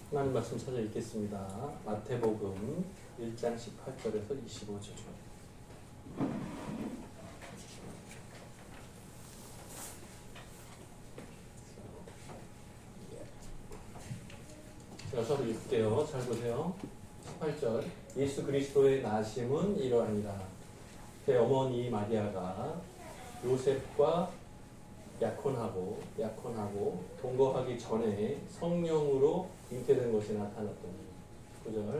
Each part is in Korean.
하나님 말씀 찾아 읽겠습니다. 마태복음 1장 18절에서 25절. 제가 서로 읽을게요. 잘 보세요. 18절. 예수 그리스도의 나심은 이러하니라. 그의 어머니 마리아가 요셉과 약혼하고 동거하기 전에 성령으로 잉태된 것이 나타났더니 9절.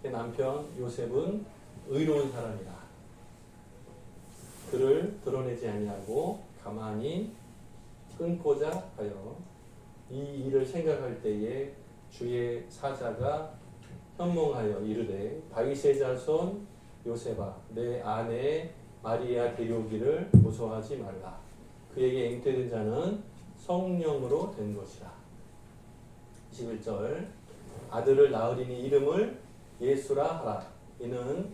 그의 남편 요셉은 의로운 사람이라. 그를 드러내지 아니하고 가만히 끊고자 하여 이 일을 생각할 때에 주의 사자가 현몽하여 이르되 다윗의 자손 요셉아 내 아내 마리아 데려오기를 무서워하지 말라. 그에게 잉태된 자는 성령으로 된 것이라. 21절. 아들을 낳으리니 이름을 예수라 하라. 이는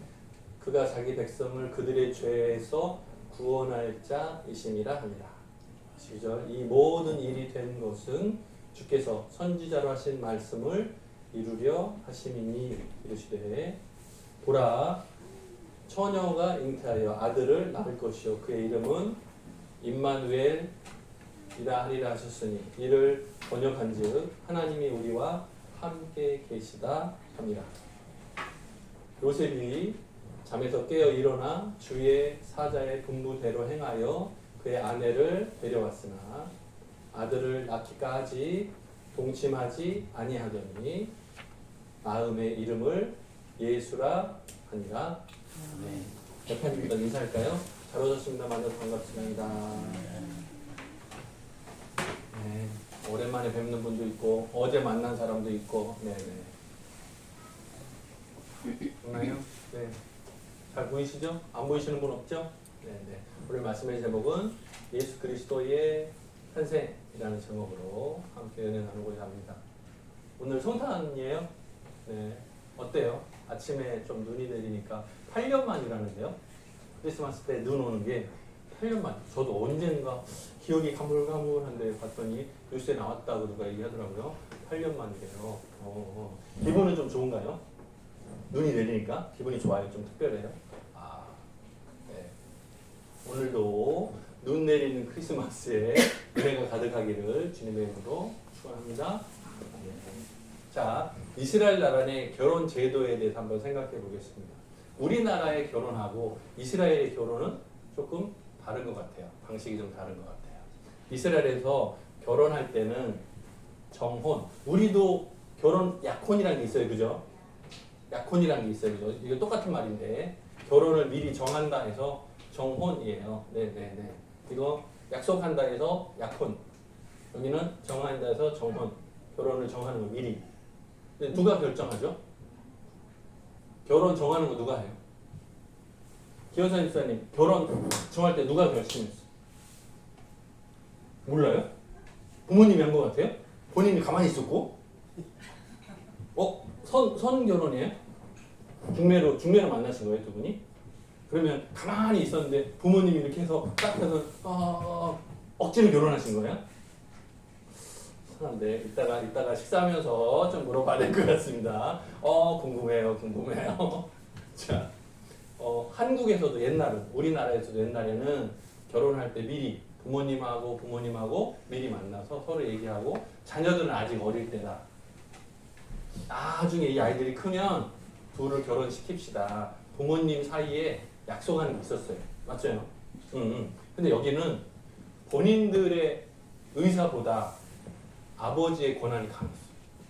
그가 자기 백성을 그들의 죄에서 구원할 자이심이라 합니다. 12절. 이 모든 일이 된 것은 주께서 선지자로 하신 말씀을 이루려 하심이니 이르시되 보라 처녀가 잉태하여 아들을 낳을 것이요 그의 이름은 임마누엘이라 하리라 하셨으니 이를 번역한즉 하나님이 우리와 함께 계시다 합니다. 요셉이 잠에서 깨어 일어나 주의 사자의 분부대로 행하여 그의 아내를 데려왔으나 아들을 낳기까지 동침하지 아니하더니 마음의 이름을 예수라 하니라. 대표님과 인사할까요? 잘 오셨습니다. 만나서 반갑습니다. 네, 오랜만에 뵙는 분도 있고 어제 만난 사람도 있고 네네. 보나요? 네. 잘 보이시죠? 안 보이시는 분 없죠? 네네. 오늘 말씀의 제목은 예수 그리스도의 탄생이라는 제목으로 함께 은혜 나누고자 합니다. 오늘 성탄이에요? 네. 어때요? 아침에 좀 눈이 내리니까 8년 만이라는데요. 크리스마스 때 눈 오는 게 8년 만. 저도 언젠가 기억이 가물가물한데 봤더니 뉴스에 나왔다고 누가 얘기하더라고요. 8년 만이래요. 기분은 좀 좋은가요? 눈이 내리니까 기분이 좋아요. 좀 특별해요. 네. 오늘도 눈 내리는 크리스마스에 은혜가 가득하기를 주님의 이름으로 축원합니다. 네. 자, 이스라엘 나라 내 결혼 제도에 대해서 한번 생각해 보겠습니다. 우리나라의 결혼하고 이스라엘의 결혼은 조금 다른 것 같아요. 방식이 좀 다른 것 같아요. 이스라엘에서 결혼할 때는 정혼, 우리도 결혼 약혼이라는 게 있어요. 그죠? 약혼이라는 게 있어요. 그죠? 이거 똑같은 말인데 결혼을 미리 정한다 해서 정혼이에요. 네네네. 이거 약속한다 해서 약혼. 여기는 정한다 해서 정혼. 결혼을 정하는 거 미리. 근데 누가 결정하죠? 결혼 정하는 거 누가 해요? 기여사 집사님, 결혼 정할 때 누가 결심했어? 몰라요? 부모님이 한 것 같아요? 본인이 가만히 있었고? 선 결혼이에요? 중매로 만나신 거예요, 두 분이? 그러면 가만히 있었는데 부모님이 이렇게 해서 딱 해서 억지로 결혼하신 거예요? 그런데 이따가 식사하면서 좀 물어봐야 될 것 같습니다. 궁금해요. 자, 한국에서도 옛날은, 우리나라에서도 옛날에는 결혼할 때 미리 부모님하고 미리 만나서 서로 얘기하고 자녀들은 아직 어릴 때다. 나중에 이 아이들이 크면 둘을 결혼시킵시다. 부모님 사이에 약속하는 게 있었어요. 맞죠? 근데 여기는 본인들의 의사보다 아버지의 권한이 강했어요.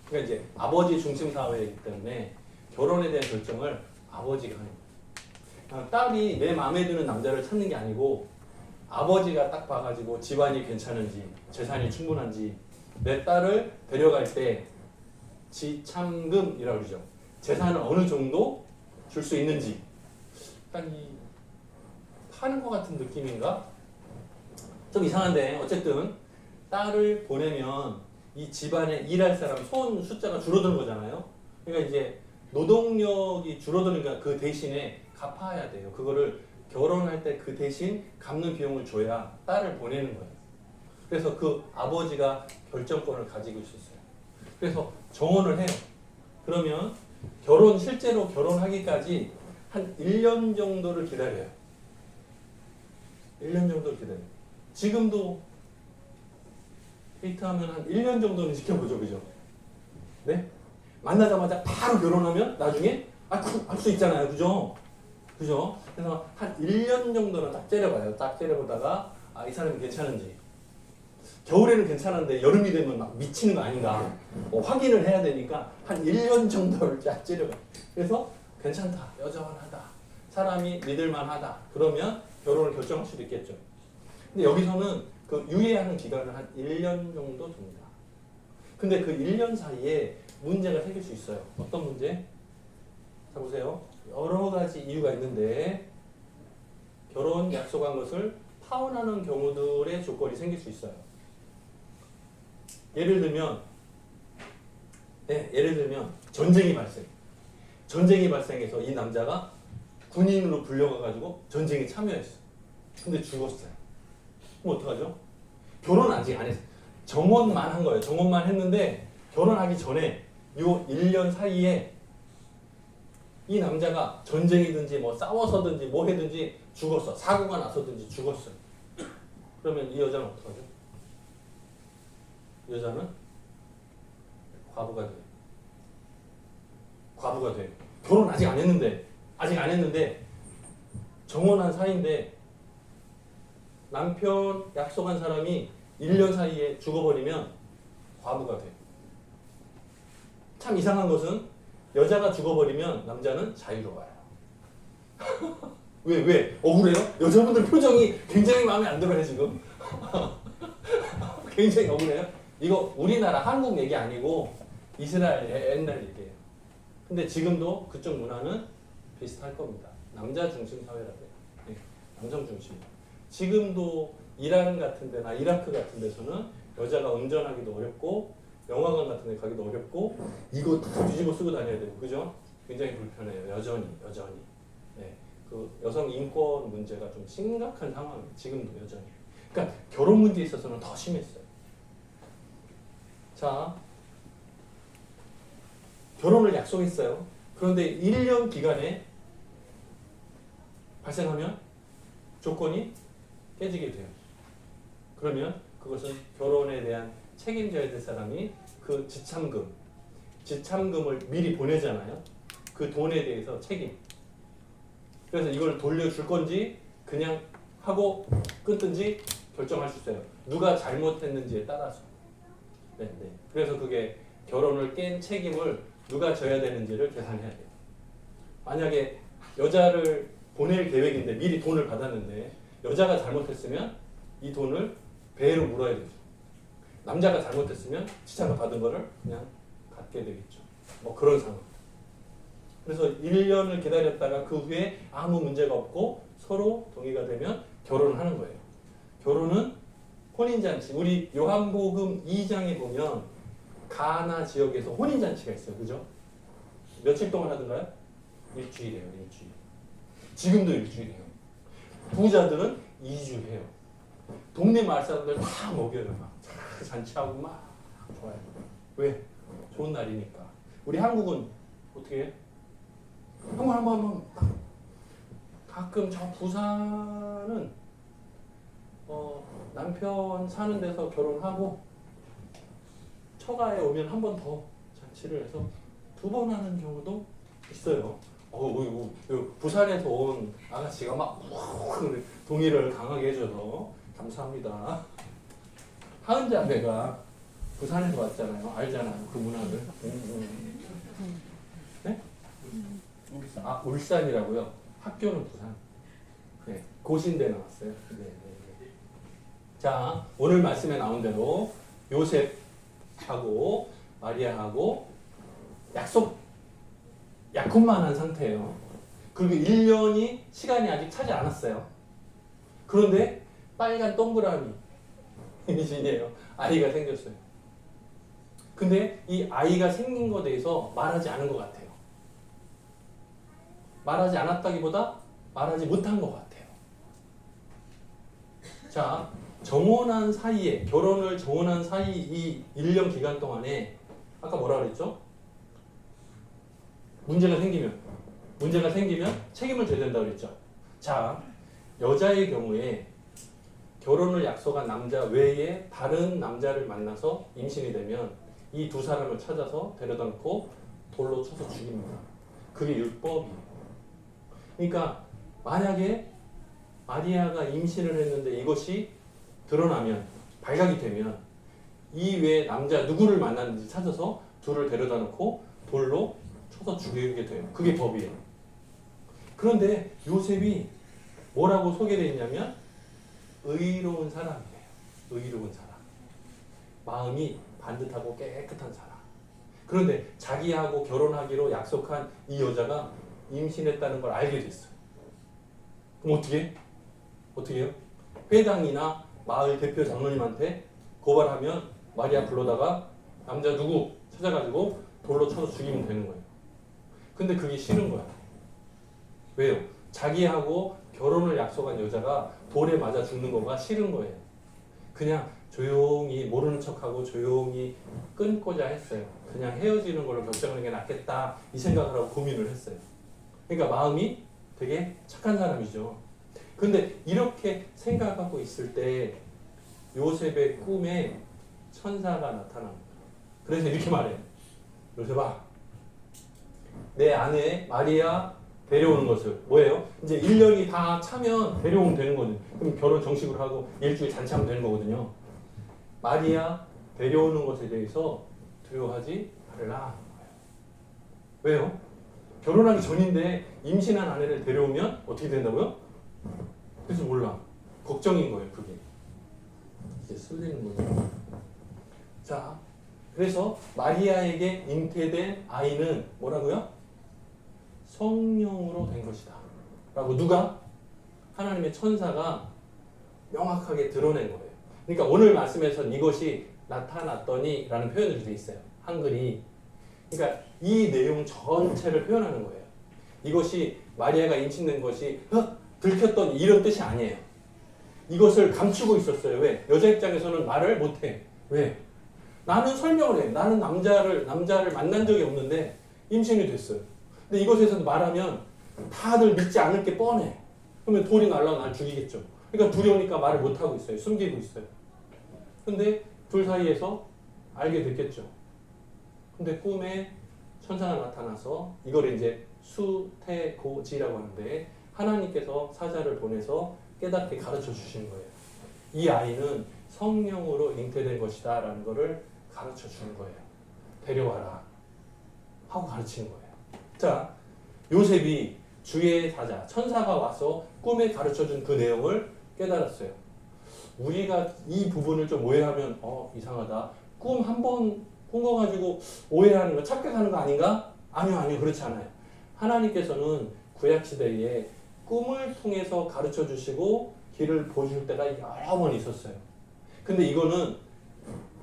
그러니까 이제 아버지 중심 사회이기 때문에 결혼에 대한 결정을 아버지가 하는 거예요. 딸이 내 마음에 드는 남자를 찾는 게 아니고 아버지가 딱 봐가지고 집안이 괜찮은지 재산이 충분한지 내 딸을 데려갈 때 지참금이라고 그러죠. 재산을 어느 정도 줄 수 있는지 약간 파는 것 같은 느낌인가? 좀 이상한데 어쨌든 딸을 보내면 이 집안에 일할 사람 손 숫자가 줄어드는 거잖아요. 그러니까 이제 노동력이 줄어드니까 그 대신에 갚아야 돼요. 그거를 결혼할 때 그 대신 갚는 비용을 줘야 딸을 보내는 거예요. 그래서 그 아버지가 결정권을 가지고 있었어요. 그래서 정혼을 해요. 그러면 실제로 결혼하기까지 한 1년 정도를 기다려요. 1년 정도를 기다려요. 지금도 데이트하면 한 1년 정도는 지켜보죠. 그죠? 네? 만나자마자 바로 결혼하면 나중에 할 수 있잖아요. 그죠? 그죠? 그래서 한 1년 정도는 딱 째려봐요. 딱 째려보다가 이 사람이 괜찮은지. 겨울에는 괜찮은데 여름이 되면 막 미치는 거 아닌가 확인을 해야 되니까 한 1년 정도를 딱 째려봐요. 그래서 괜찮다. 여자만하다. 사람이 믿을만하다. 그러면 결혼을 결정할 수도 있겠죠. 근데 여기서는 그 유예하는 기간을 한 1년 정도 둡니다. 근데 그 1년 사이에 문제가 생길 수 있어요. 어떤 문제? 자, 보세요. 여러 가지 이유가 있는데 결혼 약속한 것을 파혼하는 경우들의 조건이 생길 수 있어요. 예를 들면 전쟁이 발생해서 이 남자가 군인으로 불려가가지고 전쟁에 참여했어. 근데 죽었어요. 그럼 어떡하죠? 결혼 아직 안 했어요. 정혼만 한 거예요. 정혼만 했는데 결혼하기 전에 요 1년 사이에 이 남자가 전쟁이든지 뭐 싸워서든지 뭐 해든지 죽었어. 사고가 나서든지 죽었어요. 그러면 이 여자는 어떡하죠? 여자는 과부가 돼요. 과부가 돼요. 결혼 아직 안 했는데 정혼한 사이인데 남편 약속한 사람이 1년 사이에 죽어버리면 과부가 돼요. 참 이상한 것은 여자가 죽어버리면 남자는 자유로워요. 왜? 억울해요? 여자분들 표정이 굉장히 마음에 안 들어요 지금. 굉장히 억울해요? 이거 우리나라 한국 얘기 아니고 이스라엘 옛날 얘기예요. 근데 지금도 그쪽 문화는 비슷할 겁니다. 남자 중심 사회라고요. 네, 남성 중심. 지금도 이란 같은 데나 이라크 같은 데서는 여자가 운전하기도 어렵고 영화관 같은 데 가기도 어렵고 이거 뒤집어 쓰고 다녀야 되고 그죠? 굉장히 불편해요. 여전히. 네, 그 여성 인권 문제가 좀 심각한 상황이에요. 지금도 여전히. 그러니까 결혼 문제에 있어서는 더 심했어요. 자, 결혼을 약속했어요. 그런데 1년 기간에 발생하면 조건이 깨지게 돼요. 그러면 그것은 결혼에 대한 책임져야 될 사람이 그 지참금을 미리 보내잖아요. 그 돈에 대해서 책임. 그래서 이걸 돌려줄 건지 그냥 하고 끊든지 결정할 수 있어요. 누가 잘못했는지에 따라서. 네. 그래서 그게 결혼을 깬 책임을 누가 져야 되는지를 계산해야 돼요. 만약에 여자를 보낼 계획인데 미리 돈을 받았는데 여자가 잘못했으면 이 돈을 배로 물어야 되죠. 남자가 잘못했으면 지참을 받은 거를 그냥 갖게 되겠죠. 뭐 그런 상황. 그래서 1년을 기다렸다가 그 후에 아무 문제가 없고 서로 동의가 되면 결혼을 하는 거예요. 결혼은 혼인잔치. 우리 요한복음 2장에 보면 가나 지역에서 혼인잔치가 있어요. 그죠? 며칠 동안 하던가요? 일주일이에요. 일주일. 지금도 일주일이에요. 부자들은 2주 해요. 동네 마을 사람들 다 먹여요. 막 잔치하고 막 좋아요. 왜? 좋은 날이니까. 우리 한국은 어떻게 해? 한번 가끔 저 부산은 남편 사는 데서 결혼하고 처가에 오면 한 번 더 잔치를 해서 2번 하는 경우도 있어요. 부산에서 온 아가씨가 막 동의를 강하게 해줘서 감사합니다. 하은 자매가 부산에서 왔잖아요. 알잖아요. 그 문화를. 네? 울산이라고요. 학교는 부산. 네, 고신대 나왔어요. 네. 자, 오늘 말씀에 나온 대로 요셉하고 마리아하고 약혼만 한 상태예요. 그리고 1년이 시간이 아직 차지 않았어요. 그런데 빨간 동그라미 임신이에요. 아이가 생겼어요. 근데 이 아이가 생긴 것에 대해서 말하지 않은 것 같아요. 말하지 않았다기보다 말하지 못한 것 같아요. 자, 결혼을 정혼한 사이 이 1년 기간 동안에 아까 뭐라 그랬죠? 문제가 생기면 책임을 져야 된다고 그랬죠. 자, 여자의 경우에 결혼을 약속한 남자 외에 다른 남자를 만나서 임신이 되면 이 두 사람을 찾아서 데려다 놓고 돌로 쳐서 죽입니다. 그게 율법이에요. 그러니까 만약에 마리아가 임신을 했는데 이것이 드러나면, 발각이 되면 이 외에 남자 누구를 만났는지 찾아서 둘을 데려다 놓고 돌로 쳐서 죽이게 돼요. 그게 법이에요. 그런데 요셉이 뭐라고 소개되어 있냐면 의로운 사람이에요. 의로운 사람. 마음이 반듯하고 깨끗한 사람. 그런데 자기하고 결혼하기로 약속한 이 여자가 임신했다는 걸 알게 됐어요. 그럼 어떻게 해요? 회당이나 마을 대표 장로님한테 고발하면 마리아 불러다가 남자 누구 찾아가지고 돌로 쳐서 죽이면 되는 거예요. 근데 그게 싫은 거야. 왜요? 자기하고 결혼을 약속한 여자가 돌에 맞아 죽는 거가 싫은 거예요. 그냥 조용히 모르는 척하고 조용히 끊고자 했어요. 그냥 헤어지는 걸로 결정하는 게 낫겠다 이 생각을 하고 고민을 했어요. 그러니까 마음이 되게 착한 사람이죠. 근데 이렇게 생각하고 있을 때 요셉의 꿈에 천사가 나타납니다. 그래서 이렇게 말해요. 요셉아, 내 아내 마리아 데려오는 것을 뭐예요? 이제 1년이 다 차면 데려오면 되는 거거든요. 그럼 결혼 정식으로 하고 일주일 잔치하면 되는 거거든요. 마리아 데려오는 것에 대해서 두려워하지 말라. 왜요? 결혼하기 전인데 임신한 아내를 데려오면 어떻게 된다고요? 그래서 몰라. 걱정인 거예요, 그게. 이제 쓸리는 거죠. 자, 그래서 마리아에게 잉태된 아이는 뭐라고요? 성령으로 된 것이다. 라고 누가? 하나님의 천사가 명확하게 드러낸 거예요. 그러니까 오늘 말씀에서는 이것이 나타났더니 라는 표현이 되어 있어요. 한글이. 그러니까 이 내용 전체를 표현하는 거예요. 이것이 마리아가 임신된 것이 들켰더니 이런 뜻이 아니에요. 이것을 감추고 있었어요. 왜? 여자 입장에서는 말을 못해. 왜? 나는 설명을 해. 나는 남자를 만난 적이 없는데 임신이 됐어요. 근데 이것에서 말하면 다들 믿지 않을 게 뻔해. 그러면 돌이 날라와 날 죽이겠죠. 그러니까 두려우니까 말을 못하고 있어요. 숨기고 있어요. 근데 둘 사이에서 알게 됐겠죠. 근데 꿈에 천사가 나타나서 이걸 이제 수태고지라고 하는데 하나님께서 사자를 보내서 깨닫게 가르쳐 주시는 거예요. 이 아이는 성령으로 잉태된 것이다 라는 것을 가르쳐 주는 거예요. 데려와라 하고 가르치는 거예요. 자, 요셉이 주의 사자, 천사가 와서 꿈에 가르쳐준 그 내용을 깨달았어요. 우리가 이 부분을 좀 오해하면 이상하다. 꿈 한 번 꾼 거 가지고 오해하는 거, 착각하는 거 아닌가? 아니요, 그렇지 않아요. 하나님께서는 구약시대에 꿈을 통해서 가르쳐 주시고 길을 보여줄 때가 여러 번 있었어요. 근데 이거는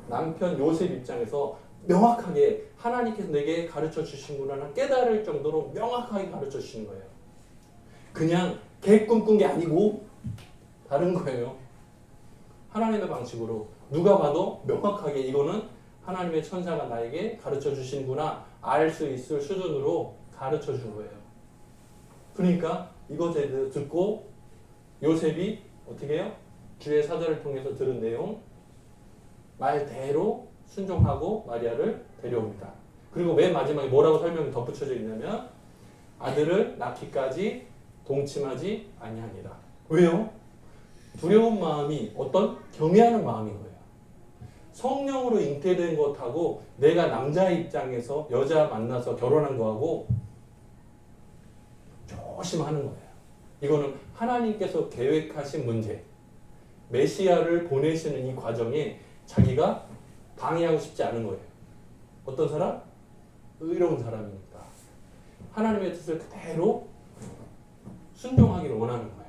남편 요셉 입장에서 명확하게 하나님께서 내게 가르쳐 주신구나 깨달을 정도로 명확하게 가르쳐 주시는 거예요. 그냥 개 꿈꾼 게 아니고 다른 거예요. 하나님의 방식으로 누가 봐도 명확하게 이거는 하나님의 천사가 나에게 가르쳐 주신구나 알 수 있을 수준으로 가르쳐 준 거예요. 그러니까 이것에 대해서 듣고 요셉이 어떻게 해요? 주의 사자를 통해서 들은 내용 말대로 순종하고 마리아를 데려옵니다. 그리고 맨 마지막에 뭐라고 설명이 덧붙여져 있냐면 아들을 낳기까지 동침하지 아니하니라. 왜요? 두려운 마음이 어떤 경외하는 마음인 거예요. 성령으로 잉태된 것하고 내가 남자 입장에서 여자 만나서 결혼한 거하고 조심하는 거예요. 이거는 하나님께서 계획하신 문제. 메시아를 보내시는 이 과정에 자기가 방해하고 싶지 않은 거예요. 어떤 사람? 의로운 사람이니까. 하나님의 뜻을 그대로 순종하기를 원하는 거예요.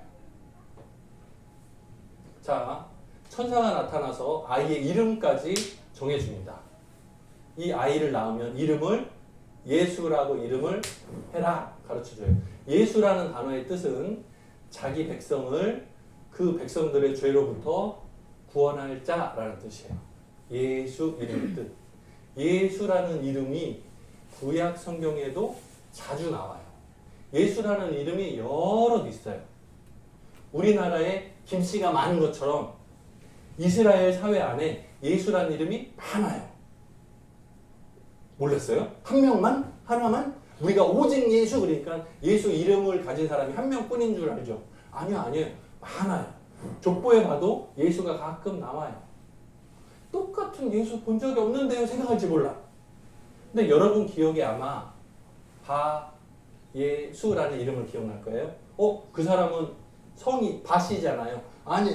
자, 천사가 나타나서 아이의 이름까지 정해줍니다. 이 아이를 낳으면 이름을 예수라고 이름을 해라 가르쳐줘요. 예수라는 단어의 뜻은 자기 백성을 그 백성들의 죄로부터 구원할 자라는 뜻이에요. 예수 이름의 뜻. 예수라는 이름이 구약 성경에도 자주 나와요. 예수라는 이름이 여러 있어요. 우리나라에 김씨가 많은 것처럼 이스라엘 사회 안에 예수라는 이름이 많아요. 몰랐어요? 한 명만? 하나만? 우리가 오직 예수 그러니까 예수 이름을 가진 사람이 한 명뿐인 줄 알죠? 아니요. 많아요. 족보에 봐도 예수가 가끔 나와요. 똑같은 예수 본 적이 없는데요 생각할지 몰라. 근데 여러분 기억에 아마 바예수라는 이름을 기억날 거예요. 그 사람은 성이 바시잖아요. 아니.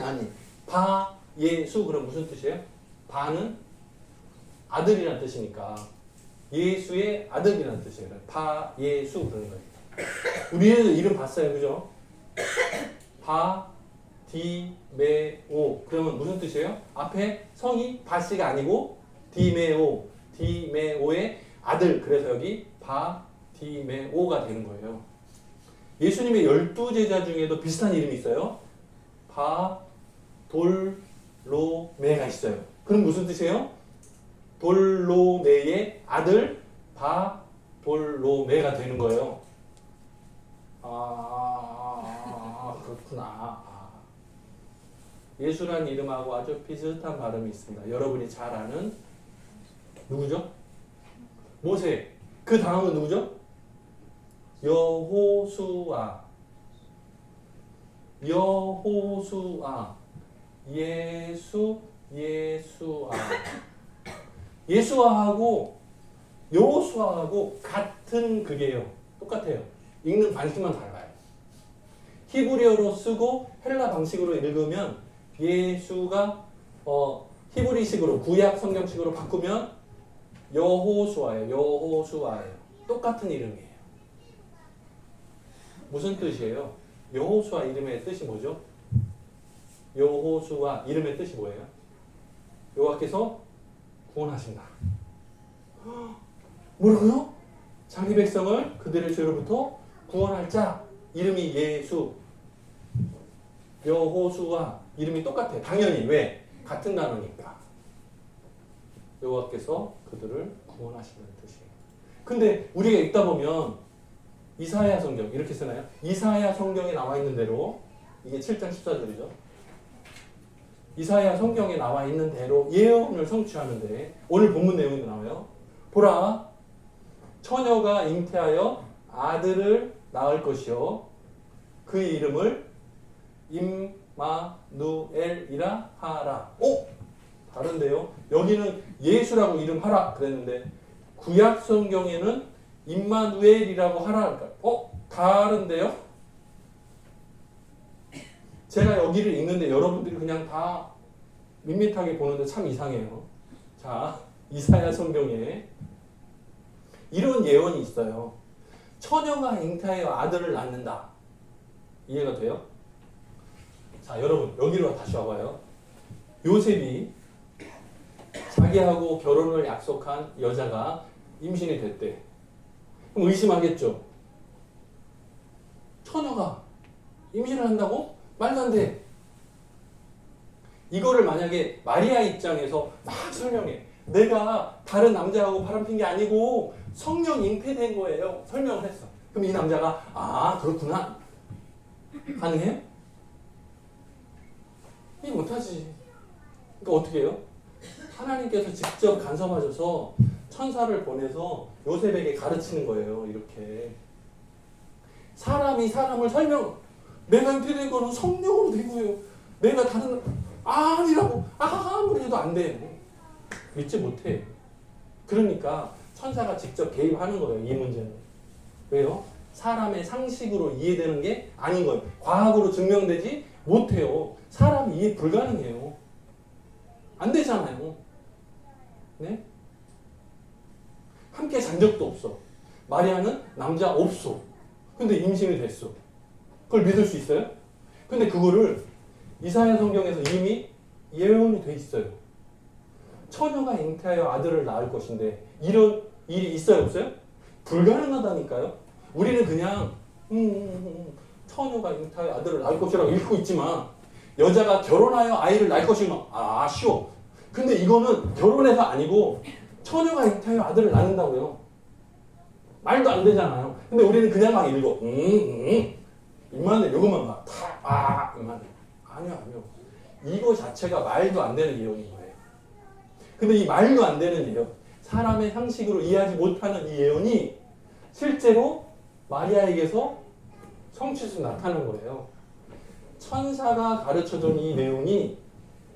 바예수 그럼 무슨 뜻이에요? 바는 아들이라는 뜻이니까 예수의 아들이라는 뜻이에요. 바예수 그러는 거예요. 우리는 이름 봤어요. 그죠? 디메오 그러면 무슨 뜻이에요? 앞에 성이 바시가 아니고 디메오의 아들. 그래서 여기 바디메오가 되는 거예요. 예수님의 12제자 중에도 비슷한 이름이 있어요. 바돌로메가 있어요. 그럼 무슨 뜻이에요? 돌로메의 아들 바돌로메가 되는 거예요. 그렇구나. 예수라는 이름하고 아주 비슷한 발음이 있습니다. 여러분이 잘 아는 누구죠? 모세. 그 다음은 누구죠? 여호수아. 예수아하고 여호수아하고 같은 극이에요. 똑같아요. 읽는 방식만 달라요. 히브리어로 쓰고 헬라 방식으로 읽으면 예수가 히브리식으로 구약 성경식으로 바꾸면 여호수아예요. 똑같은 이름이에요. 무슨 뜻이에요? 여호수아 이름의 뜻이 뭐죠? 여호수아 이름의 뜻이 뭐예요? 여호와께서 구원하신다. 뭐라고요? 자기 백성을 그들의 죄로부터 구원할 자. 이름이 예수. 여호수아 이름이 똑같아. 당연히. 왜? 같은 단어니까. 여호와께서 그들을 구원하시는 뜻이에요. 근데 우리가 읽다 보면 이사야 성경 이렇게 쓰나요? 이사야 성경에 나와 있는 대로 이게 7장 14절이죠. 이사야 성경에 나와 있는 대로 예언을 성취하는데 오늘 본문 내용이 나와요. 보라, 처녀가 잉태하여 아들을 낳을 것이요 그 이름을 임마누엘이라 하라. 다른데요. 여기는 예수라고 이름하라 그랬는데 구약 성경에는 임마누엘이라고 하라. 다른데요? 제가 여기를 읽는데 여러분들이 그냥 다 밋밋하게 보는데 참 이상해요. 자, 이사야 성경에 이런 예언이 있어요. 처녀가 잉태하여 아들을 낳는다. 이해가 돼요? 자, 여러분 여기로 다시 와봐요. 요셉이 자기하고 결혼을 약속한 여자가 임신이 됐대. 그럼 의심하겠죠. 처녀가 임신을 한다고? 말도 안 돼. 이거를 만약에 마리아 입장에서 막 설명해. 내가 다른 남자하고 바람핀 게 아니고 성령 잉태된 거예요. 설명을 했어. 그럼 이 남자가 그렇구나. 가능해요? 이해 못하지. 그러니까 어떻게 해요? 하나님께서 직접 간섭하셔서 천사를 보내서 요셉에게 가르치는 거예요. 이렇게. 사람이 사람을 내가 잉태된 거는 성령으로 된 거예요. 내가 다른 아니라고 아무리 해도 안 돼. 믿지 못해. 그러니까 천사가 직접 개입하는 거예요. 이 문제는. 왜요? 사람의 상식으로 이해되는 게 아닌 거예요. 과학으로 증명되지 못해요. 사람이 이해 불가능해요. 안 되잖아요. 네? 함께 잔 적도 없어. 마리아는 남자 없어. 근데 임신이 됐어. 그걸 믿을 수 있어요? 근데 그거를 이사야 성경에서 이미 예언이 돼 있어요. 처녀가 잉태하여 아들을 낳을 것인데 이런 일이 있어요, 없어요? 불가능하다니까요. 우리는 그냥 처녀가 잉태하여 아들을 낳을 것이라고 읽고 있지만 여자가 결혼하여 아이를 낳을 것이면 쉬워. 근데 이거는 결혼해서 아니고 처녀가 잉태하여 아들을 낳는다고요. 말도 안 되잖아요. 근데 우리는 그냥 막 읽어. 임마누엘 요것만 봐. 임마누엘. 아니요. 이거 자체가 말도 안 되는 예언인 거예요. 근데 이 말도 안 되는 예언, 사람의 상식으로 이해하지 못하는 이 예언이 실제로 마리아에게서 성취해서 나타나는 거예요. 천사가 가르쳐준 이 내용이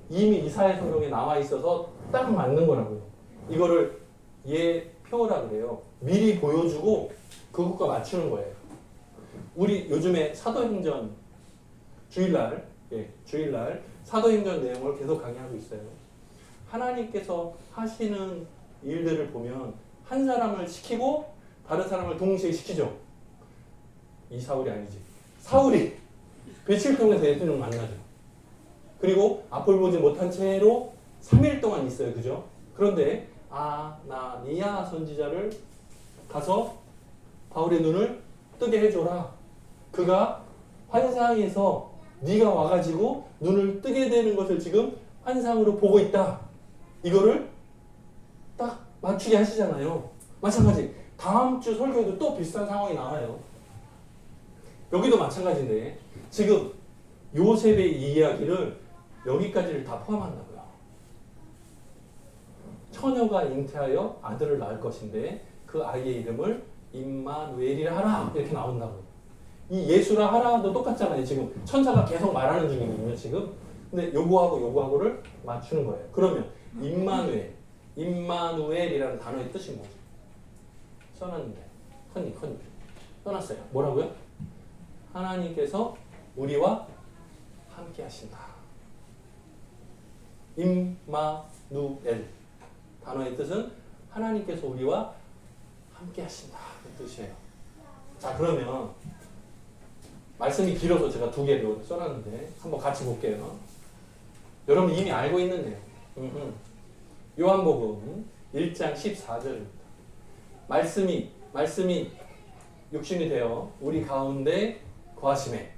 이미 이사야 성경에 나와 있어서 딱 맞는 거라고요. 이거를 예표라 그래요. 미리 보여주고 그것과 맞추는 거예요. 우리 요즘에 사도행전 주일날 사도행전 내용을 계속 강의하고 있어요. 하나님께서 하시는 일들을 보면 한 사람을 시키고 다른 사람을 동시에 시키죠. 이 사울이 아니지. 사울이 며칠 통해서 예수님을 만나죠. 그리고 앞을 보지 못한 채로 3일 동안 있어요. 그죠? 그런데 아나니아 선지자를 가서 바울의 눈을 뜨게 해줘라. 그가 환상에서 네가 와가지고 눈을 뜨게 되는 것을 지금 환상으로 보고 있다. 이거를 딱 맞추게 하시잖아요. 마찬가지. 다음 주 설교에도 또 비슷한 상황이 나와요. 여기도 마찬가지인데 지금 요셉의 이 이야기를 여기까지를 다 포함한다고요. 처녀가 잉태하여 아들을 낳을 것인데 그 아이의 이름을 임마누엘이라 하라 이렇게 나온다고요. 이 예수라 하라도 똑같잖아요. 지금 천사가 계속 말하는 중이거든요. 지금. 근데 요거하고를 맞추는 거예요. 그러면 임마누엘이라는 단어의 뜻이 뭐죠? 써놨는데 컨니 써놨어요. 뭐라고요? 하나님께서 우리와 함께 하신다. 임마누엘 단어의 뜻은 하나님께서 우리와 함께 하신다 그 뜻이에요. 자, 그러면 말씀이 길어서 제가 2개로 써놨는데 한번 같이 볼게요. 여러분 이미 알고 있는 내용. 요한복음 1장 14절입니다. 말씀이 육신이 되어 우리 가운데 거하심에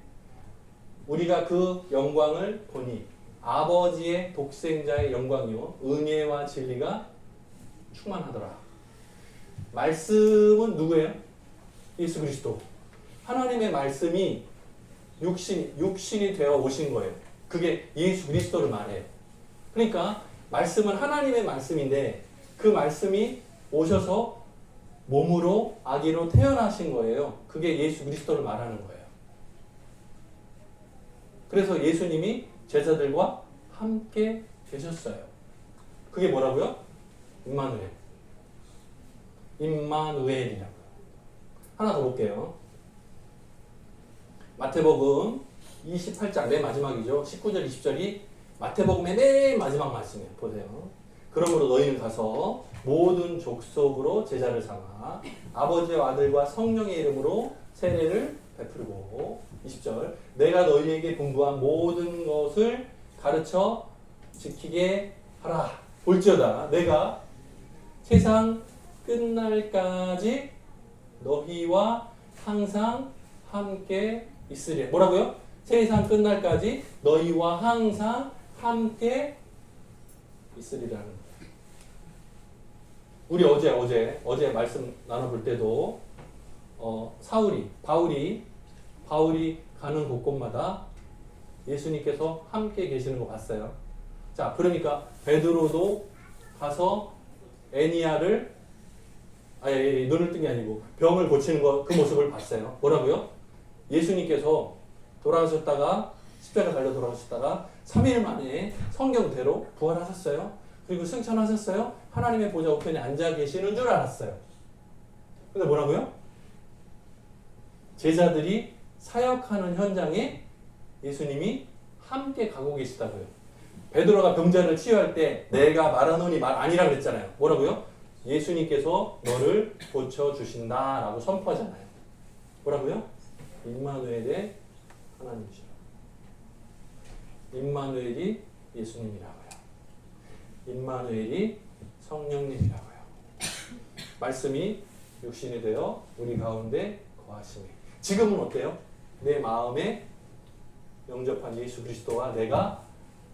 우리가 그 영광을 보니 아버지의 독생자의 영광이요 은혜와 진리가 충만하더라. 말씀은 누구예요? 예수 그리스도. 하나님의 말씀이 육신이 되어 오신 거예요. 그게 예수 그리스도를 말해요. 그러니까 말씀은 하나님의 말씀인데 그 말씀이 오셔서 몸으로 아기로 태어나신 거예요. 그게 예수 그리스도를 말하는 거예요. 그래서 예수님이 제자들과 함께 계셨어요. 그게 뭐라고요? 임마누엘이라고요. 하나 더 볼게요. 마태복음 28장 맨 마지막이죠. 19절 20절이 마태복음의 맨 마지막 말씀이에요. 보세요. 그러므로 너희는 가서 모든 족속으로 제자를 삼아 아버지와 아들과 성령의 이름으로 세례를 베풀고 20절 내가 너희에게 분부한 모든 것을 가르쳐 지키게 하라. 볼지어다 내가 세상 끝날까지 너희와 항상 함께 있으리. 뭐라고요? 세상 끝날까지 너희와 항상 함께 있으리라는 거예요. 우리 어제 말씀 나눠볼 때도 바울이 가는 곳곳마다 예수님께서 함께 계시는 거 봤어요. 자, 그러니까 베드로도 가서 애니야를 눈을 뜬 게 아니고 병을 고치는 그 모습을 봤어요. 뭐라고요? 예수님께서 돌아가셨다가 십자가 달려 돌아가셨다가 3일 만에 성경대로 부활하셨어요. 그리고 승천하셨어요. 하나님의 보좌 우편에 앉아 계시는 줄 알았어요. 근데 뭐라고요? 제자들이 사역하는 현장에 예수님이 함께 가고 계시다고요. 베드로가 병자를 치유할 때 내가 말하노니 말 아니라 그랬잖아요. 뭐라고요? 예수님께서 너를 고쳐주신다 라고 선포하잖아요. 뭐라고요? 임마누엘의 하나님이시라. 임마누엘이 예수님이라고요. 임마누엘이 성령님이라고요. 말씀이 육신이 되어 우리 가운데 거하시네. 지금은 어때요? 내 마음에 영접한 예수 그리스도와 내가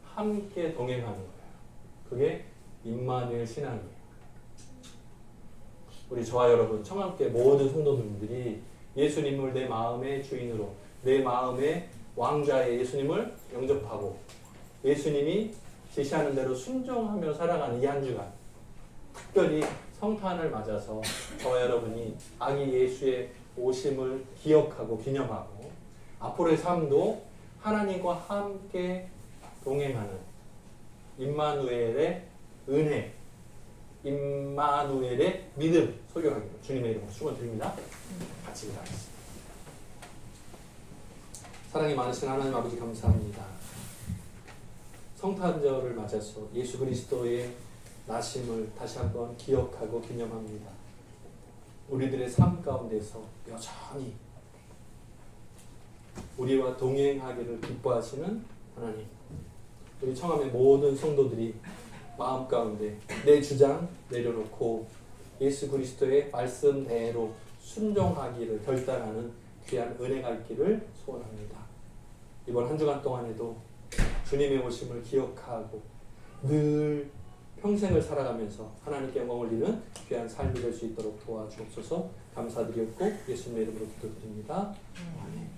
함께 동행하는 거예요. 그게 임마누엘 신앙이에요. 우리 저와 여러분 청함교회 모든 성도님들이 예수님을 내 마음의 주인으로, 내 마음의 왕자의 예수님을 영접하고 예수님이 제시하는 대로 순종하며 살아가는 이 한 주간, 특별히 성탄을 맞아서 저와 여러분이 아기 예수의 오심을 기억하고 기념하고 앞으로의 삶도 하나님과 함께 동행하는 임마누엘의 은혜, 임마누엘의 믿음 소유하기로 주님의 이름으로 축원드립니다. 같이 기도하겠습니다. 사랑이 많으신 하나님 아버지 감사합니다. 성탄절을 맞아서 예수 그리스도의 나심을 다시 한번 기억하고 기념합니다. 우리들의 삶 가운데서 여전히 우리와 동행하기를 기뻐하시는 하나님, 우리 청함의 모든 성도들이 마음 가운데 내 주장 내려놓고 예수 그리스도의 말씀대로 순종하기를 결단하는 귀한 은혜가 있기를 소원합니다. 이번 한 주간 동안에도 주님의 오심을 기억하고 늘 평생을 살아가면서 하나님께 영광 올리는 귀한 삶이 될 수 있도록 도와주옵소서. 감사드렸고 예수님의 이름으로 기도드립니다. 아멘.